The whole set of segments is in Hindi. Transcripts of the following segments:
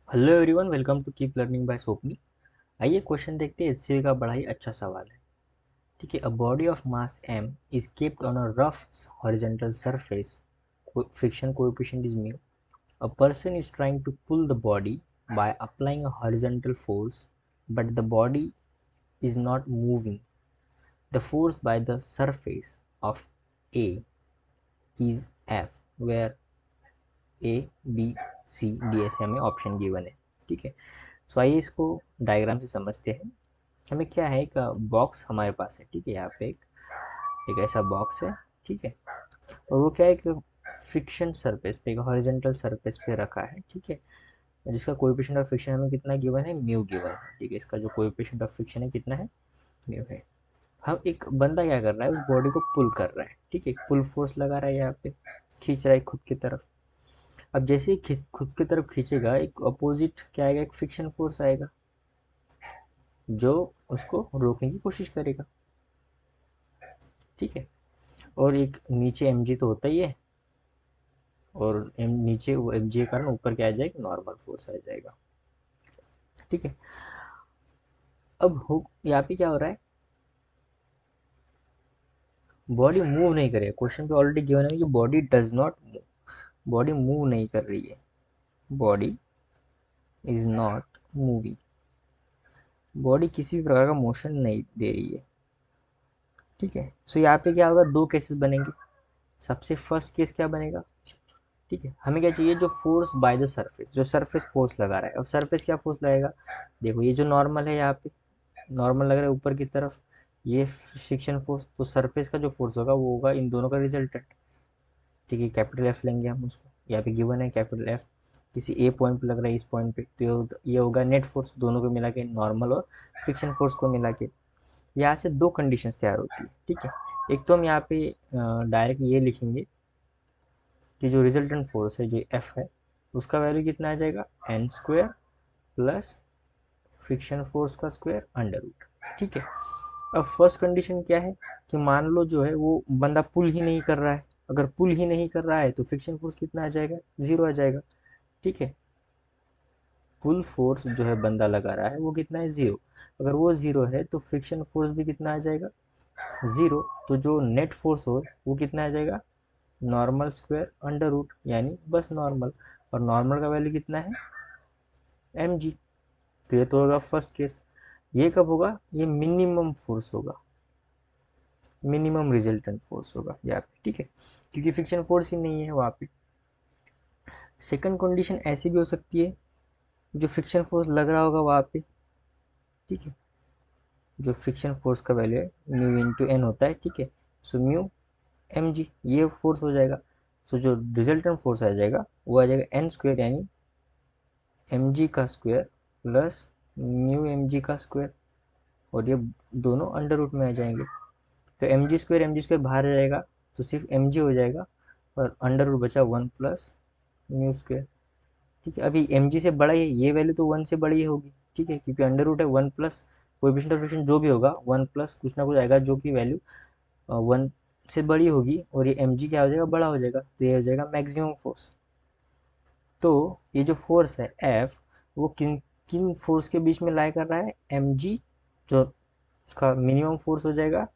Hello everyone, welcome to keep learning by Sopni. आइए क्वेश्चन देखते हैं। एचसीवी का बड़ा ही अच्छा सवाल है। ठीक है। A body of mass m is kept on a rough horizontal surface, friction coefficient is mu. A person is trying to pull the body by applying a horizontal force, but the body is not moving. The force by the surface of A is F, where A, B, C, D ऐसे हमें ऑप्शन गिवन है। ठीक है। सो आइए इसको डायग्राम से समझते हैं। हमें क्या है, एक बॉक्स हमारे पास है। ठीक है। यहाँ पे एक ऐसा बॉक्स है। ठीक है। और वो क्या है, एक फ्रिक्शन सरफेस पे, एक हॉरिजॉन्टल सरफेस पे रखा है। ठीक है। जिसका कोएफिशिएंट ऑफ फ्रिक्शन हमें कितना गिवन है, म्यू गिवन है। ठीक है। इसका जो कोएफिशिएंट ऑफ फ्रिक्शन है कितना है, म्यू है। हम एक बंदा क्या कर रहा है, उस बॉडी को पुल कर रहा है। ठीक है। पुल फोर्स लगा रहा है, यहाँ पे खींच रहा है खुद की तरफ। अब जैसे ही खुद की तरफ खींचेगा, एक अपोजिट क्या आएगा, एक फ्रिक्शन फोर्स आएगा जो उसको रोकने की कोशिश करेगा। ठीक है। और एक नीचे एम जी तो होता ही है, और एम नीचे वो एम जी के कारण ऊपर क्या आ जाएगा, नॉर्मल फोर्स आ जाएगा। ठीक है। अब हो यहाँ पे क्या हो रहा है, बॉडी मूव नहीं करेगा। क्वेश्चन पे ऑलरेडी गिवन है कि body does not move, body move नहीं कर रही है, body is not moving, body किसी भी प्रकार का मोशन नहीं दे रही है। ठीक है। सो यहाँ पे क्या होगा, दो केसेस बनेंगे। सबसे फर्स्ट केस क्या बनेगा, ठीक है, हमें क्या चाहिए, जो फोर्स बाय द सरफेस, जो सरफेस फोर्स लगा रहा है। अब सरफेस क्या फोर्स लगाएगा, देखो ये जो नॉर्मल है, यहाँ पे नॉर्मल लग रहा है ऊपर की तरफ, ये फ्रिक्शन फोर्स। तो सरफेस का जो फोर्स होगा वो होगा इन दोनों का रिजल्टेंट। ठीक है। कैपिटल एफ लेंगे हम उसको, यहाँ पे गिवन है कैपिटल एफ, किसी ए पॉइंट पे लग रहा है, इस पॉइंट पे, तो ये होगा नेट फोर्स, दोनों को मिला के, नॉर्मल और फ्रिक्शन फोर्स को मिला के। यहाँ से दो कंडीशंस तैयार होती है। ठीक है। एक तो हम यहाँ पे डायरेक्ट ये लिखेंगे कि जो रिजल्टेंट फोर्स है, जो एफ है, उसका वैल्यू कितना आ जाएगा, N square plus friction force का स्क्वायर अंडर रूट। ठीक है। अब फर्स्ट कंडीशन क्या है कि मान लो जो है वो बंदा पुल ही नहीं कर रहा है। अगर पुल ही नहीं कर रहा है तो फ्रिक्शन फोर्स कितना आ जाएगा, जीरो आ जाएगा। ठीक है। पुल फोर्स जो है बंदा लगा रहा है वो कितना है, जीरो। अगर वो जीरो है तो फ्रिक्शन फोर्स भी कितना आ जाएगा, जीरो। तो जो नेट फोर्स हो वो कितना आ जाएगा, नॉर्मल स्क्वायर अंडर रूट, यानी बस नॉर्मल। और नॉर्मल का वैल्यू कितना है, एम जी। तो ये तो होगा फर्स्ट केस। ये कब होगा, ये मिनिमम फोर्स होगा, मिनिमम रिजल्टेंट फोर्स होगा यहाँ पे। ठीक है। क्योंकि फ्रिक्शन फोर्स ही नहीं है वहाँ पे। सेकंड कंडीशन ऐसी भी हो सकती है, जो फ्रिक्शन फोर्स लग रहा होगा वहाँ पे। ठीक है। जो फ्रिक्शन फोर्स का वैल्यू है, म्यू इंटू एन होता है। ठीक है। सो म्यू एम जी, ये फोर्स हो जाएगा। सो जो रिजल्टेंट फोर्स आ जाएगा वो आ जाएगा एन स्क्वायर, यानी एम जी का square plus mu M G का स्क्वायर। और ये दोनों अंडर रूट में आ जाएंगे। तो एम जी स्क्वायर बाहर रहेगा, तो सिर्फ एम जी हो जाएगा, और अंडर रूट बचा वन प्लस म्यू स्क्वायर। ठीक है। अभी एम जी से बड़ा ही है, ये वैल्यू तो वन से बड़ी होगी। ठीक है। क्योंकि अंडर रूट है, one plus coefficient of friction जो भी होगा, वन प्लस कुछ ना कुछ आएगा जो कि वैल्यू वन से बड़ी होगी, और ये एम जी क्या हो जाएगा, बड़ा हो जाएगा। तो ये हो जाएगा मैक्सिमम फोर्स। तो ये जो फोर्स है एफ, वो किन किन फोर्स के बीच में लाई कर रहा है, एम जी, जो उसका मिनिमम फोर्स हो जाएगा,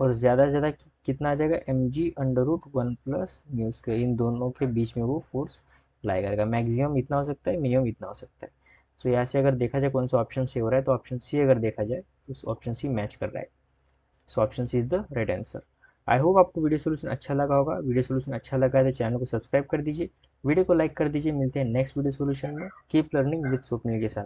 और ज़्यादा से ज़्यादा कितना आ जाएगा, M G under root one plus mu square. इन दोनों के बीच में वो फोर्स लाई करेगा। मैक्सिमम इतना हो सकता है, मिनिमम इतना हो सकता है। तो यहाँ से अगर देखा जाए कौन सा ऑप्शन सी हो रहा है, तो ऑप्शन सी अगर देखा जाए तो ऑप्शन सी मैच कर रहा है। So option C is the right answer. I hope आपको वीडियो सोल्यूशन अच्छा लगा होगा। वीडियो सोल्यूशन अच्छा लगा है तो चैनल को सब्सक्राइब कर दीजिए, वीडियो को लाइक कर दीजिए। मिलते हैं नेक्स्ट वीडियो सोल्यूशन में। कीप लर्निंग विद स्वप्निल के साथ।